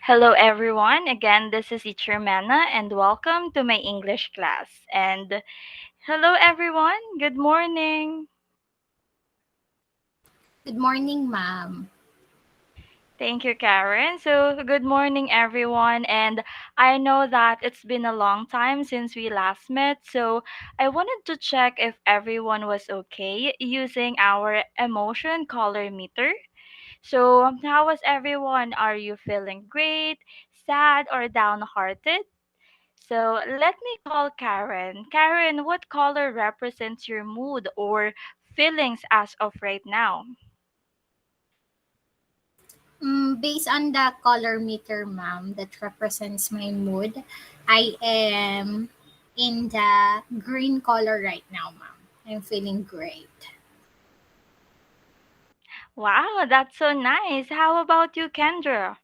Hello, everyone. Again, this is Sharmena, and welcome to my English class. And hello, everyone. Good morning. Good morning, ma'am. Thank you, Karen. So, good morning, everyone. And I know that it's been a long time since we last met. So, I wanted to check if everyone was okay using our emotion color meter. So, how was everyone? Are you feeling great, sad, or downhearted? So let me call Karen. Karen, what color represents your mood or feelings as of right now? Based on the color meter, ma'am, that represents my mood, I am in the green color right now, ma'am. I'm feeling great. Wow, that's so nice. How about you, Kendra?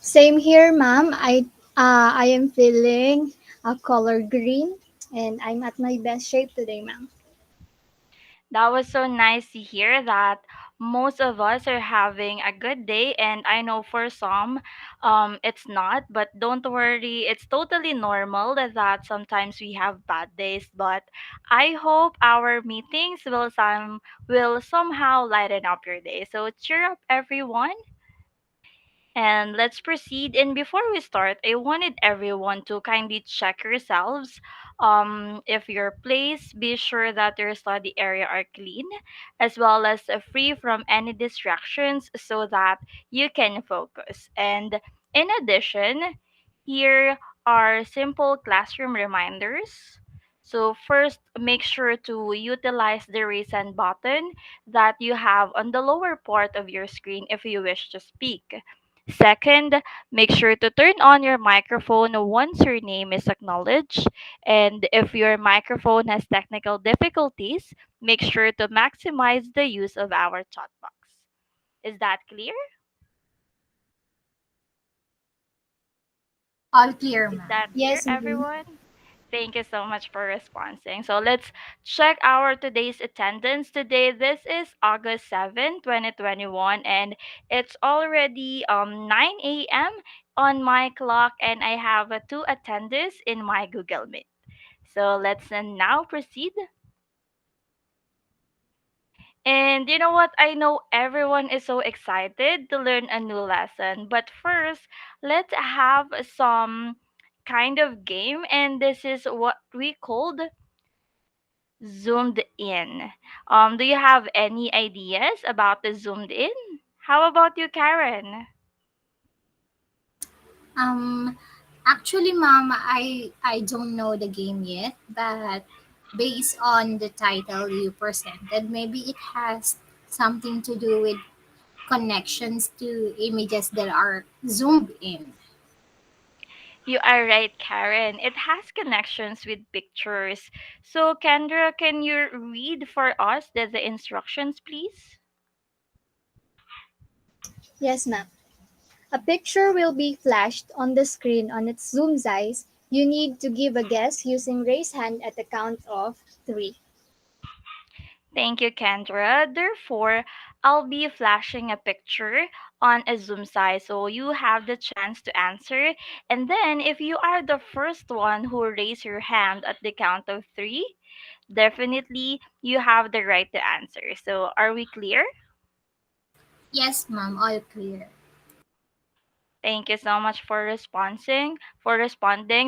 Same here, ma'am. I am feeling a color green, and I'm at my best shape today, ma'am. That was so nice to hear that most of us are having a good day, and I know for some it's not, but don't worry, it's totally normal that sometimes we have bad days, but I hope our meetings will somehow lighten up your day. So cheer up, everyone. And let's proceed. And before we start, I wanted everyone to kindly check yourselves. If your place, be sure that your study area are clean, as well as free from any distractions so that you can focus. And in addition, here are simple classroom reminders. So first, make sure to utilize the raise hand button that you have on the lower part of your screen if you wish to speak. Second, make sure to turn on your microphone once your name is acknowledged. And if your microphone has technical difficulties, make sure to maximize the use of our chat box. Is that clear? All clear, Is ma'am. that clear, Yes, ma'am. everyone? Thank you so much for responding. So let's check our today's attendance. Today, this is August 7th, 2021, and it's already 9 a.m. on my clock, and I have two attendees in my Google Meet. So let's now proceed. And you know what? I know everyone is so excited to learn a new lesson. But first, let's have some kind of game. And this is what we called zoomed in. Do you have any ideas about the zoomed in? How about you, Karen? Um, Actually, ma'am, I don't know the game yet, but based on the title you presented, maybe it has something to do with connections to images that are zoomed in. You are right, Karen. It has connections with pictures. So, Kendra, can you read for us the instructions, please? Yes, ma'am. A picture will be flashed on the screen on its zoom size. You need to give a guess using raise hand at the count of three. Thank you, Kendra. Therefore, I'll be flashing a picture on a Zoom size so you have the chance to answer. And then, if you are the first one who raise your hand at the count of three, definitely you have the right to answer. So, are we clear? Yes, ma'am, all clear. Thank you so much for responding.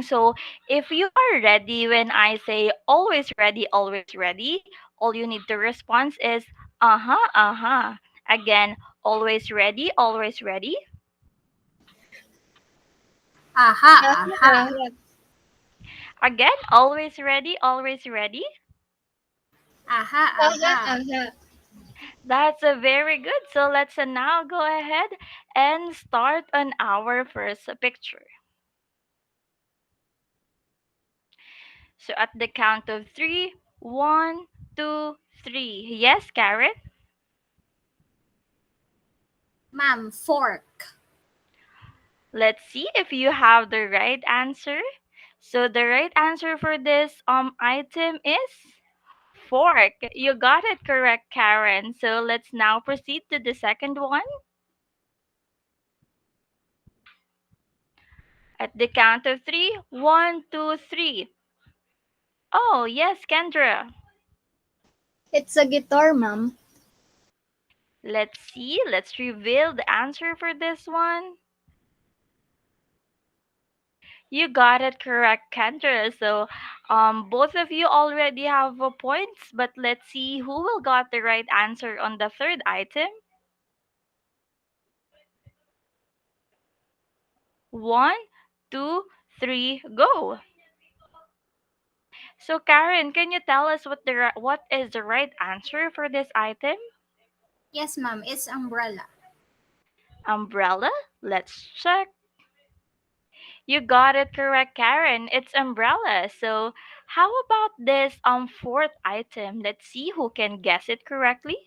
So, if you are ready when I say always ready, all you need to respond is uh-huh, uh-huh. Again, always ready. Aha, aha, Ah, Again, always ready. aha, aha. That's a very good. So let's now go ahead and start on our first picture. So at the count of three, one, two, three. Yes, Karen. Ma'am, fork. Let's see if you have the right answer. So the right answer for this item is fork. You got it correct, Karen. So let's now proceed to the second one. At the count of three, one, two, three. Oh, yes, Kendra. It's a guitar, ma'am. Let's see. Let's reveal the answer for this one. You got it correct, Kendra. So, both of you already have points, but let's see who will got the right answer on the third item. One, two, three, go. So, Karen, can you tell us what is the right answer for this item? Yes, ma'am, it's umbrella. Umbrella? Let's check. You got it correct, Karen. It's umbrella. So, how about this fourth item? Let's see who can guess it correctly.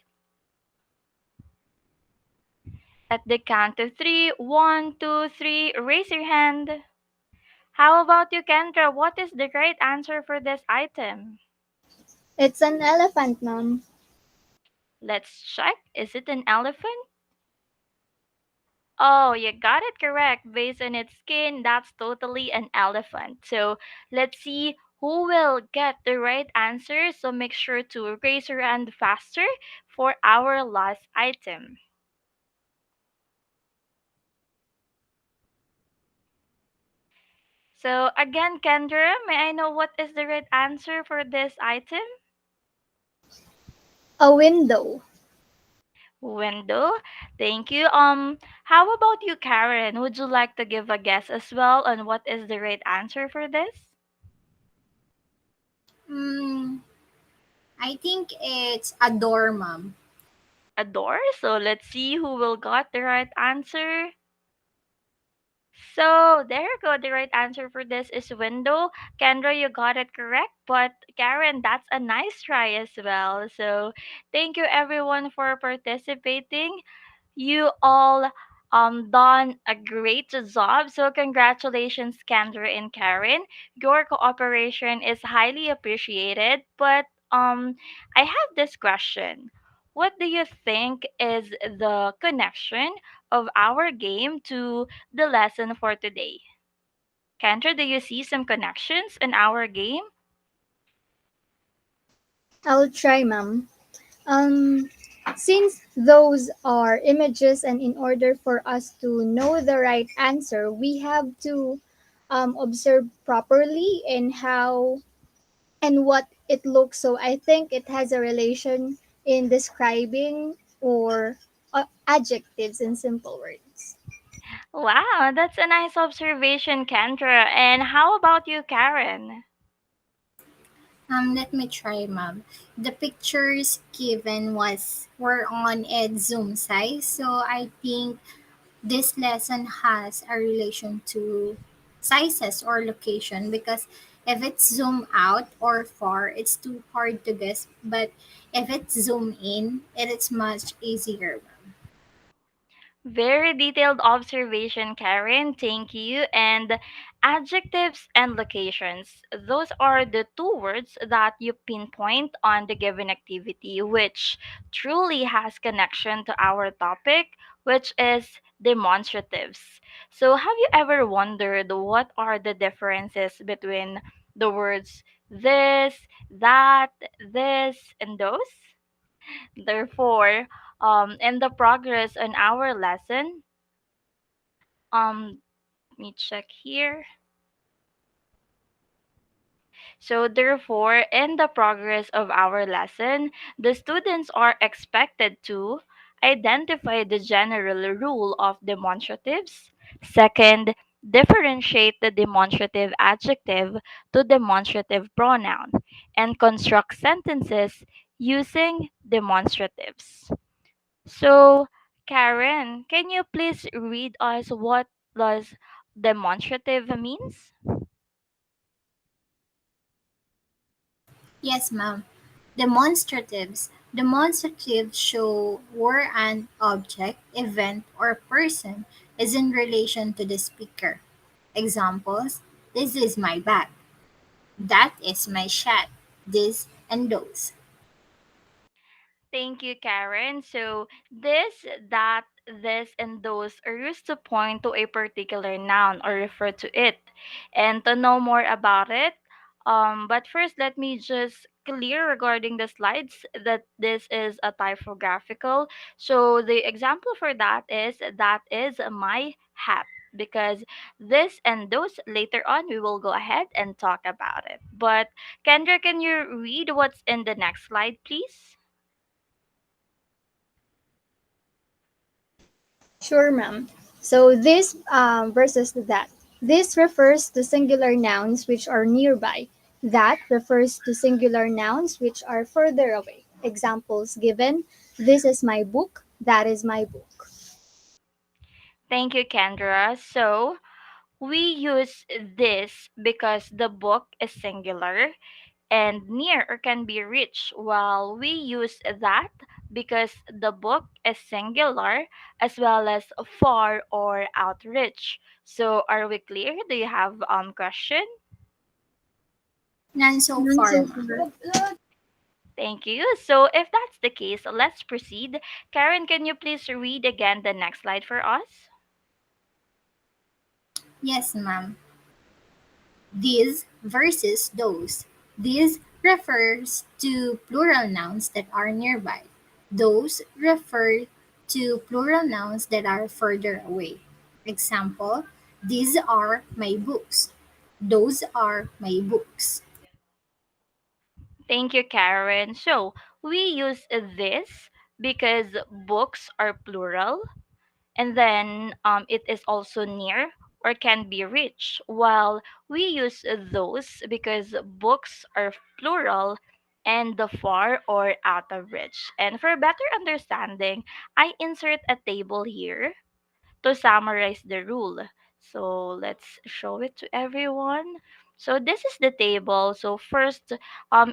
At the count of three, one, two, three, raise your hand. How about you, Kendra? What is the right answer for this item? It's an elephant, ma'am. Let's check. Is it an elephant? Oh, you got it correct. Based on its skin, that's totally an elephant. So let's see who will get the right answer. So make sure to raise your hand faster for our last item. So again, Kendra, may I know what is the right answer for this item? A window. Window. Thank you. How about you, Karen? Would you like to give a guess as well on what is the right answer for this? Hmm, I think it's a door, ma'am. A door. So let's see who will got the right answer. So there you go. The right answer for this is window. Kendra, you got it correct. But Karen, that's a nice try as well. So thank you everyone for participating. You all done a great job. So congratulations, Kendra and Karen. Your cooperation is highly appreciated. But I have this question. What do you think is the connection of our game to the lesson for today? Kendra, do you see some connections in our game? I'll try, ma'am. Um, since those are images, and in order for us to know the right answer, we have to observe properly and how and what it looks. So I think it has a relation in describing or adjectives in simple words. Wow, that's a nice observation, Kendra. And how about you, Karen? Let me try, ma'am. The pictures given were on its zoom size, so I think this lesson has a relation to sizes or location because if it's zoom out or far, it's too hard to guess. But if it's zoom in, it is much easier. Very detailed observation, Karen. Thank you. And adjectives and locations. Those are the two words that you pinpoint on the given activity, which truly has connection to our topic, which is demonstratives. So, have you ever wondered what are the differences between the words this, that, this, and those? Therefore, in the progress on our lesson, let me check here. So, therefore, in the progress of our lesson, the students are expected to identify the general rule of demonstratives. Second, differentiate the demonstrative adjective to demonstrative pronoun and construct sentences using demonstratives. So, Karen, can you please read us what does demonstrative means? Yes, ma'am. Demonstratives show where an object, event, or person is in relation to the speaker. Examples: this is my bag. That is my chat. This and those. Thank you, Karen. So this, that, this, and those are used to point to a particular noun or refer to it. And to know more about it, but first let me just clear regarding the slides that this is a typographical. So the example for that is my hat, because this and those later on we will go ahead and talk about it. But Kendra, can you read what's in the next slide, please? Sure, ma'am. So this versus that. This refers to singular nouns which are nearby. That refers to singular nouns which are further away. Examples given: this is my book, that is my book. Thank you, Kendra. So we use this because the book is singular and near or can be reached, while we use that because the book is singular as well as far or outreach. So are we clear? Do you have question? None so None far, so ma'am. far. Thank you. So if that's the case, let's proceed. Karen, can you please read again the next slide for us? Yes, ma'am. These versus those. These refers to plural nouns that are nearby. Those refer to plural nouns that are further away. Example, these are my books. Those are my books. Thank you, Karen. So we use this because books are plural, and then it is also near or can be reached, while we use those because books are plural and the far or out of reach. And for better understanding, I insert a table here to summarize the rule. So let's show it to everyone. So this is the table. So first,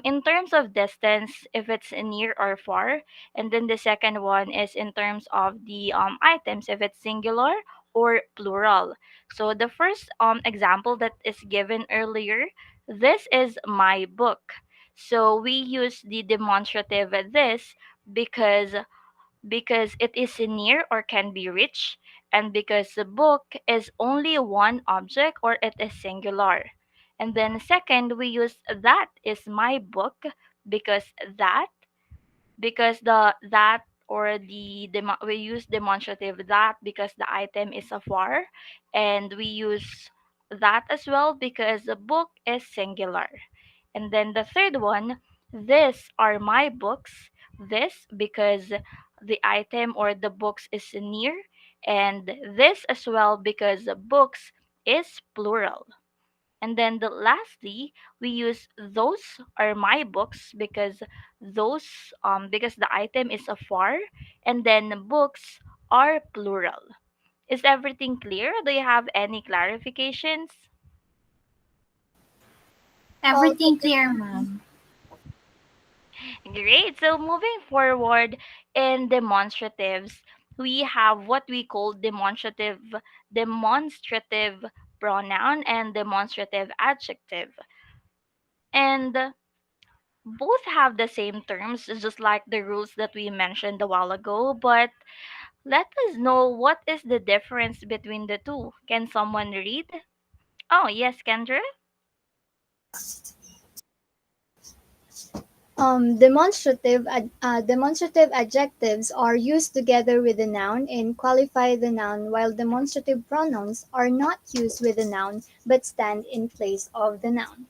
in terms of distance, if it's near or far, and then the second one is in terms of the items, if it's singular or plural. So the first example that is given earlier, this is my book. So we use the demonstrative this because it is near or can be reached, and because the book is only one object or it is singular. And then second, we use that is my book because that or we use demonstrative that because the item is afar, and we use that as well because the book is singular. And then the third one, these are my books. This because the item or the books is near, and this as well because the books is plural. And then lastly, we use those are my books because the item is afar, and then books are plural. Is everything clear? Do you have any clarifications? Also, Everything clear, ma'am. Great. So moving forward in demonstratives, we have what we call demonstrative pronoun and demonstrative adjective. And both have the same terms, just like the rules that we mentioned a while ago, but let us know what is the difference between the two. Can someone read? Oh, yes, Kendra? demonstrative adjectives are used together with the noun and qualify the noun, while demonstrative pronouns are not used with the noun but stand in place of the noun.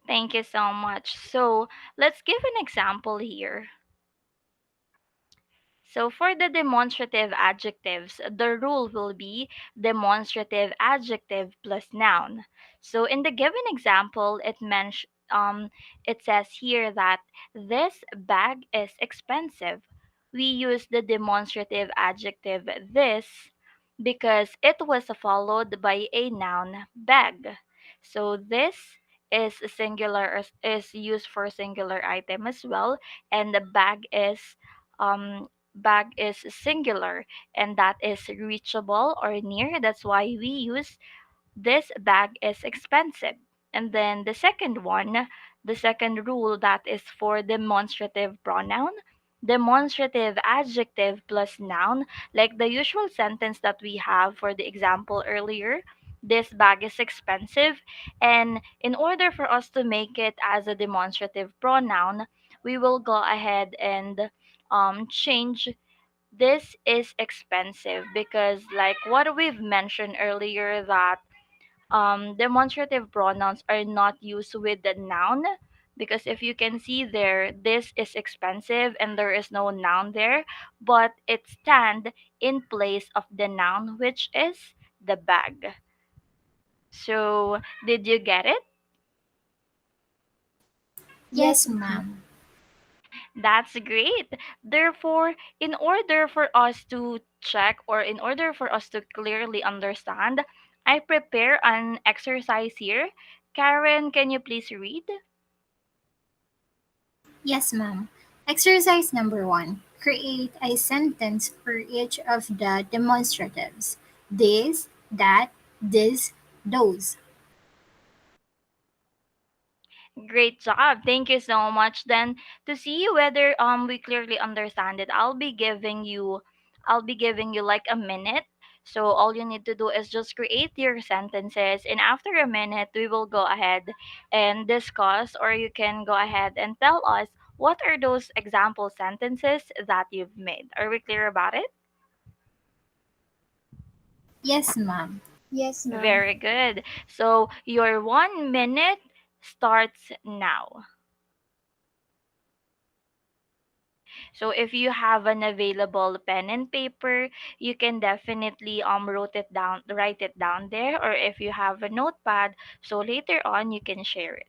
Thank you so much. So let's give an example here. So for the demonstrative adjectives, the rule will be demonstrative adjective plus noun. So in the given example, it says here that this bag is expensive. We use the demonstrative adjective this because it was followed by a noun bag. So this is is used for singular item as well, and the bag is singular, and that is reachable or near. That's why we use this bag is expensive. And then the second one, The second rule, that is for demonstrative pronoun. Demonstrative adjective plus noun, like the usual sentence that we have for the example earlier. This bag is expensive, and in order for us to make it as a demonstrative pronoun, we will go ahead and change this is expensive, because like what we've mentioned earlier, that demonstrative pronouns are not used with the noun, because if you can see there, this is expensive and there is no noun there, but it stand in place of the noun, which is the bag. So did you get it? Yes, Yes, ma'am. ma'am. That's great. Therefore, in order for us to check, or in order for us to clearly understand, I prepare an exercise here. Karen, can you please read? Yes, ma'am. Exercise number one. Create a sentence for each of the demonstratives. This, that, this, those. Great job. Thank you so much. Then to see whether we clearly understand it, I'll be giving you like a minute. So all you need to do is just create your sentences, and after a minute we will go ahead and discuss, or you can go ahead and tell us what are those example sentences that you've made. Are we clear about it? Yes, ma'am. Yes, ma'am. Very good. So your 1 minute starts now. So if you have an available pen and paper, you can definitely write it down there, or if you have a notepad, so later on you can share it.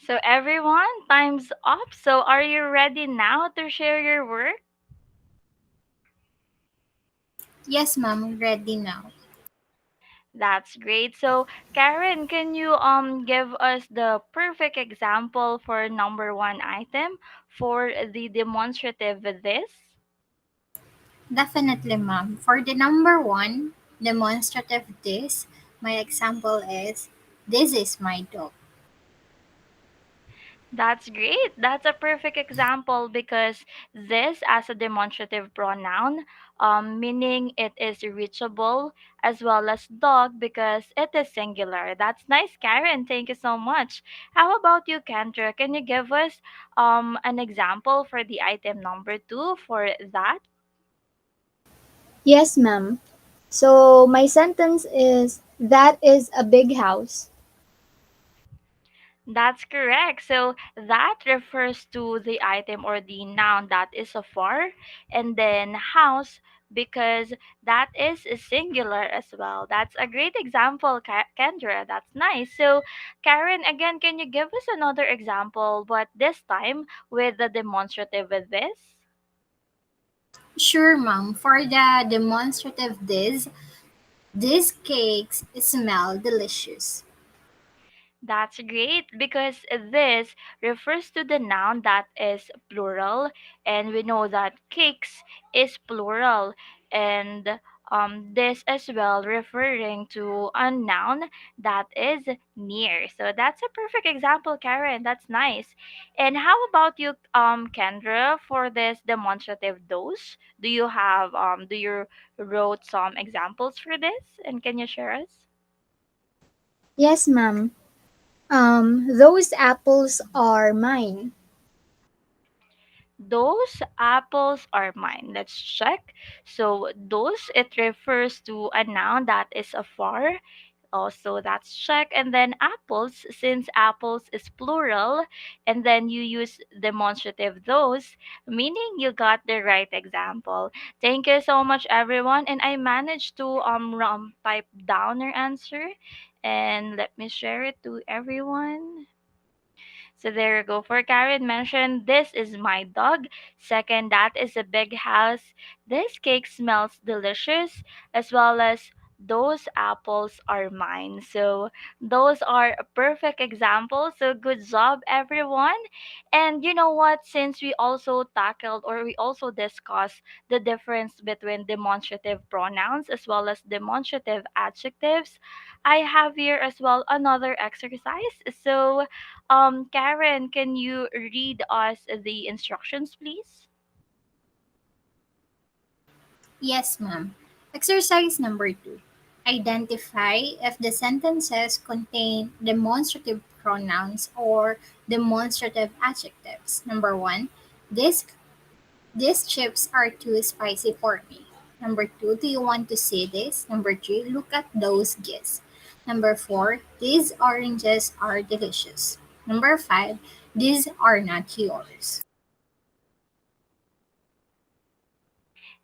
So everyone, time's up. So are you ready now to share your work? Yes, ma'am. Ready now. That's great. So Karen, can you give us the perfect example for number one item for the demonstrative this? Definitely, ma'am. For the number one, demonstrative this, my example is this is my dog. That's great. That's a perfect example, because this as a demonstrative pronoun, meaning it is reachable, as well as dog because it is singular. That's nice, Karen. Thank you so much. How about you, Kendra? Can you give us an example for the item number two for that? Yes, ma'am. So my sentence is that is a big house. That's correct. So that refers to the item or the noun that is a far, and then house because that is a singular as well. That's a great example, Kendra. That's nice. So, Karen, again, can you give us another example, but this time with the demonstrative with this? Sure, ma'am. For the demonstrative this, these cakes smell delicious. That's great because this refers to the noun that is plural, and we know that cakes is plural, and this as well referring to a noun that is near. So that's a perfect example, Karen. That's nice. And how about you, Kendra, for this demonstrative dose? Do you wrote some examples for this, and can you share us? Yes, ma'am. Those apples are mine. Those apples are mine. Let's check. So those, it refers to a noun that is afar. Also, that's check. And then apples, since apples is plural, and then you use demonstrative those, meaning you got the right example. Thank you so much, everyone. And I managed to type down your answer, and let me share it to everyone. So there you go. For Karen mentioned, this is my dog. Second, that is a big house. This cake smells delicious, as well as those apples are mine. So those are a perfect example. So good job, everyone. And you know what? Since we also tackled or we also discussed the difference between demonstrative pronouns as well as demonstrative adjectives, I have here as well another exercise. So Karen, can you read us the instructions, please? Yes, ma'am. Exercise number 2. Identify if the sentences contain demonstrative pronouns or demonstrative adjectives. Number 1. This These chips are too spicy for me. Number 2, do you want to see this? Number 3, look at those gifts. Number 4, these oranges are delicious. Number 5, these are not yours.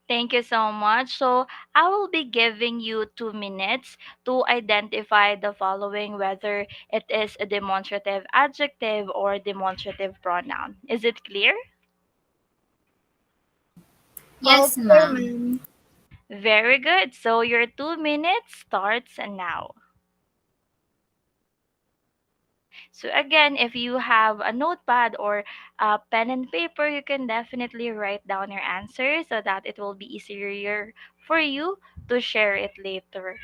Thank you so much. So, I will be giving you 2 minutes to identify the following, whether it is a demonstrative adjective or demonstrative pronoun. Is it clear? All Yes, clear, ma'am. ma'am. Very good. So, your 2 minutes starts now. So again, if you have a notepad or a pen and paper, you can definitely write down your answer so that it will be easier for you to share it later.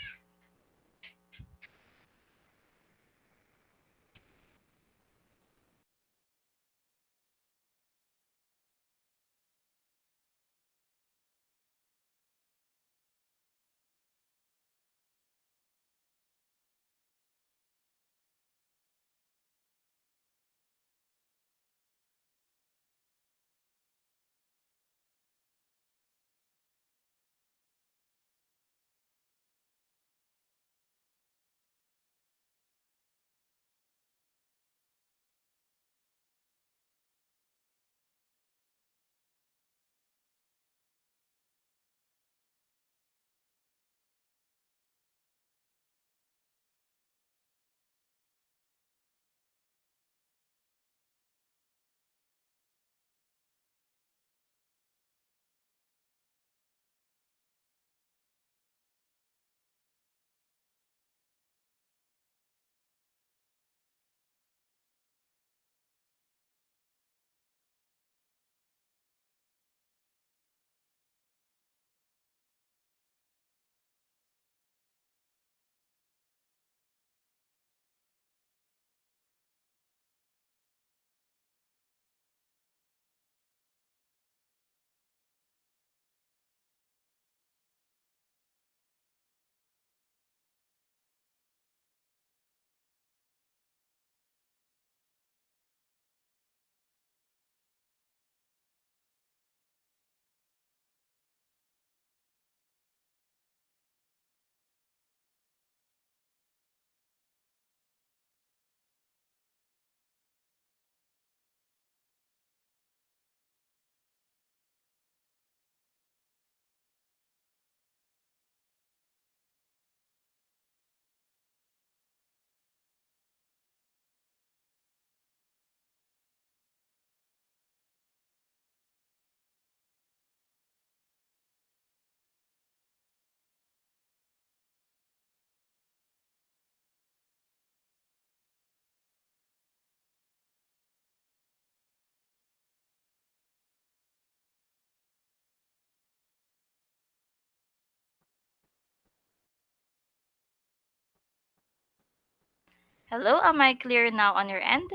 Hello, am I clear now on your end?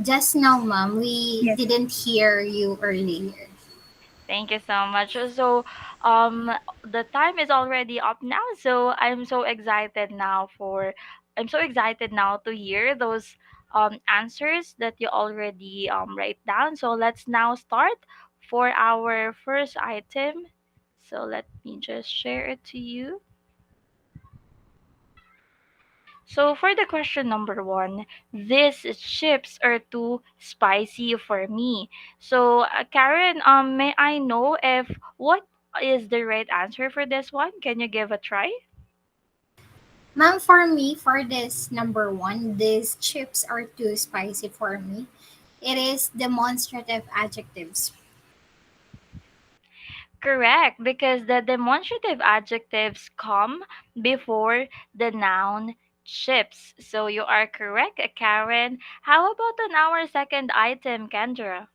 Just now, ma'am, we Yes. didn't hear you earlier. Thank you so much. So, um, the time is already up now. So I'm so excited now to hear those answers that you already write down. So let's now start for our first item. So let me just share it to you. So for the question number one, these chips are too spicy for me. So Karen, may I know if what is the right answer for this one? Can you give a try? Ma'am, for me, for this number one, these chips are too spicy for me. It is demonstrative adjectives. Correct, because the demonstrative adjectives come before the noun chips. So you are correct, Karen. How about on our second item, Kendra?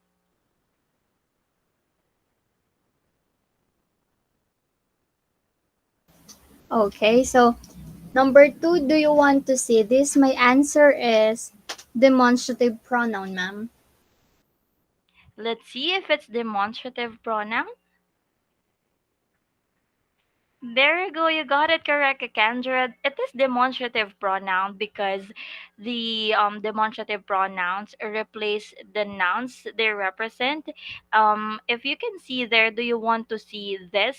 Okay, so number two, do you want to see this? My answer is demonstrative pronoun, ma'am. Let's see if it's demonstrative pronoun. There you go, you got it correct, Kendra. It is demonstrative pronoun because the demonstrative pronouns replace the nouns they represent. If you can see there, do you want to see this?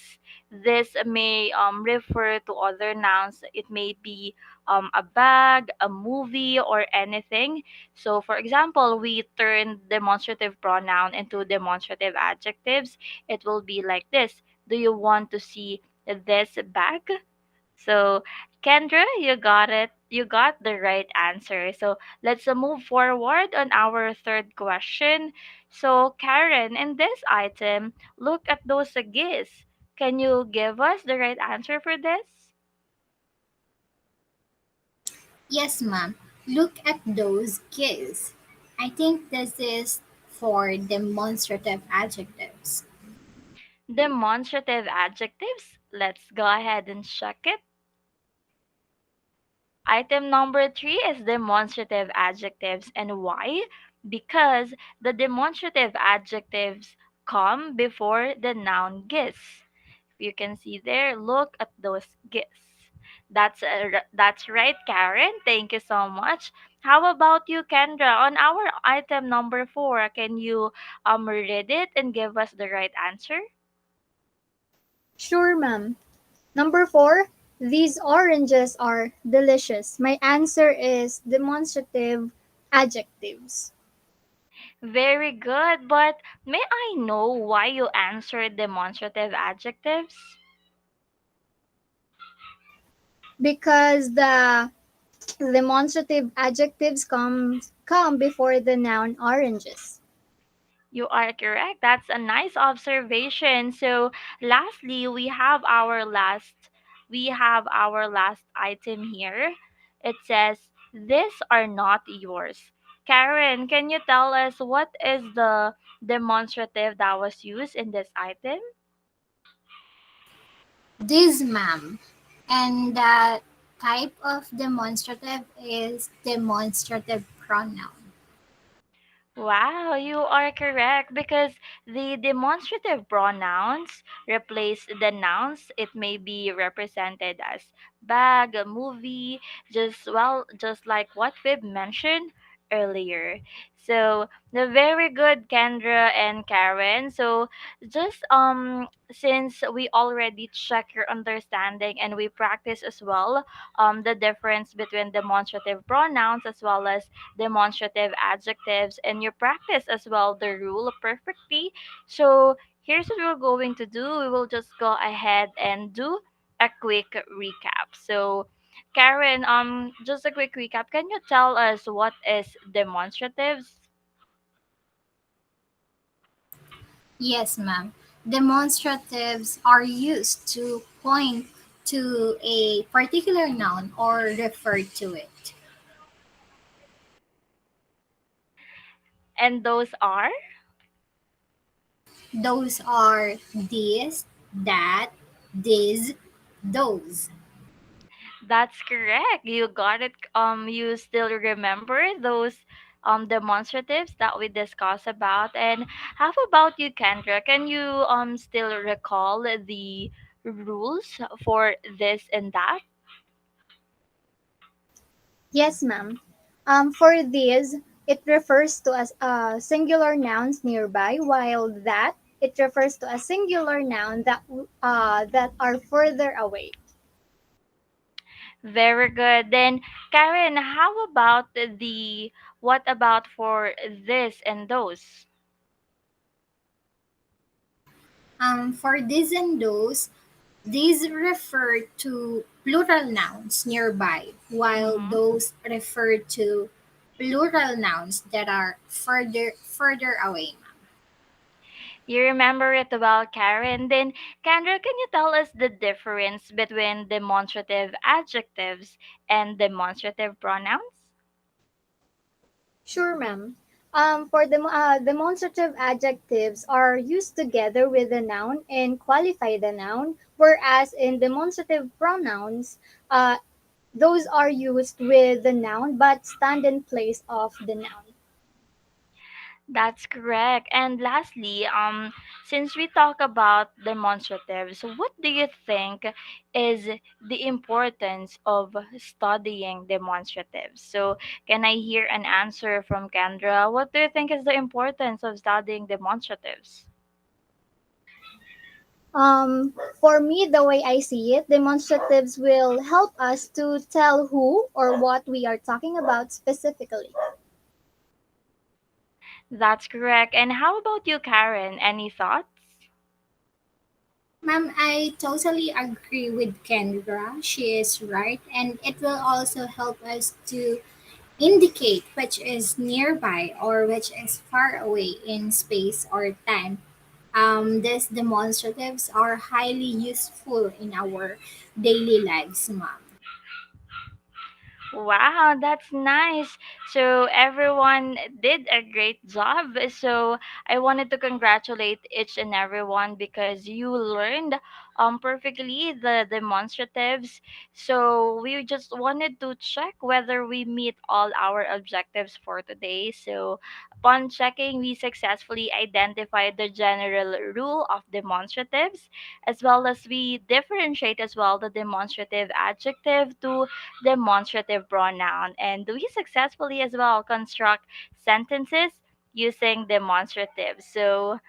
This may refer to other nouns. It may be a bag, a movie, or anything. So, for example, we turn demonstrative pronoun into demonstrative adjectives. It will be like this. Do you want to see this bag? So, Kendra, you got it. You got the right answer. So, let's move forward on our third question. So, Karen, in this item, look at those gifts. Can you give us the right answer for this? Yes, ma'am. Look at those keys. I think this is for demonstrative adjectives. Demonstrative adjectives. Let's go ahead and check it. Item number three is demonstrative adjectives. And why? Because the demonstrative adjectives come before the noun gis. You can see there, look at those gis. That's right, Karen. Thank you so much. How about you, Kendra? On our item number four, can you read it and give us the right answer? Sure, ma'am. Number four, these oranges are delicious. My answer is demonstrative adjectives. Very good, but may I know why you answered demonstrative adjectives? Because the demonstrative adjectives come before the noun oranges. You are correct. That's a nice observation. So, lastly, we have our last item here. It says, "These are not yours." Karen, can you tell us what is the demonstrative that was used in this item? This, ma'am. And the type of demonstrative is demonstrative pronoun. Wow, you are correct because the demonstrative pronouns replace the nouns. It may be represented as bag, a movie, just like what we've mentioned earlier. So, the very good Kendra and Karen. So, just since we already check your understanding and we practice as well the difference between demonstrative pronouns as well as demonstrative adjectives, and you practice as well the rule perfectly. So here's what we're going to do. We will just go ahead and do a quick recap. So Karen, just a quick recap. Can you tell us what is demonstratives? Yes, ma'am. Demonstratives are used to point to a particular noun or refer to it. And those are Those are this, that, this, those. That's correct. You got it. You still remember those demonstratives that we discussed about. And how about you, Kendra? Can you still recall the rules for this and that? Yes, ma'am. For this, it refers to as singular nouns nearby, while that it refers to a singular noun that are further away. Very good. Then, Karen, how about the what about for this and those? For these and those, these refer to plural nouns nearby, while Mm-hmm. those refer to plural nouns that are further away. You remember it well, Karen. Then, Kendra, can you tell us the difference between demonstrative adjectives and demonstrative pronouns? Sure, ma'am. For the demonstrative adjectives are used together with the noun and qualify the noun, whereas in demonstrative pronouns, those are used with the noun but stand in place of the noun. That's correct. And lastly, since we talk about demonstratives, what do you think is the importance of studying demonstratives? So, can I hear an answer from Kendra? What do you think is the importance of studying demonstratives? For me, the way I see it, demonstratives will help us to tell who or what we are talking about specifically. That's correct. And how about you, Karen? Any thoughts? Ma'am, I totally agree with Kendra. She is right, and it will also help us to indicate which is nearby or which is far away in space or time. These demonstratives are highly useful in our daily lives, ma'am. Wow, that's nice. So everyone did a great job. So I wanted to congratulate each and everyone because you learned perfectly the demonstratives. So we just wanted to check whether we meet all our objectives for today. So upon checking, we successfully identified the general rule of demonstratives, as well as we differentiate as well the demonstrative adjective to demonstrative pronoun. And we successfully as well construct sentences using demonstrative. So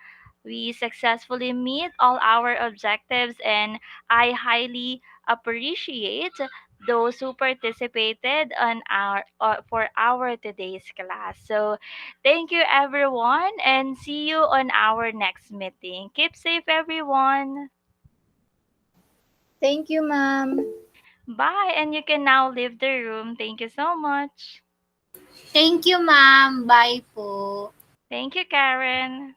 we successfully meet all our objectives, and I highly appreciate those who participated on our for our today's class. So thank you everyone, and see you on our next meeting. Keep safe everyone. Thank you, ma'am. Bye, and you can now leave the room. Thank you so much. Thank you, ma'am. Bye po. Thank you, Karen.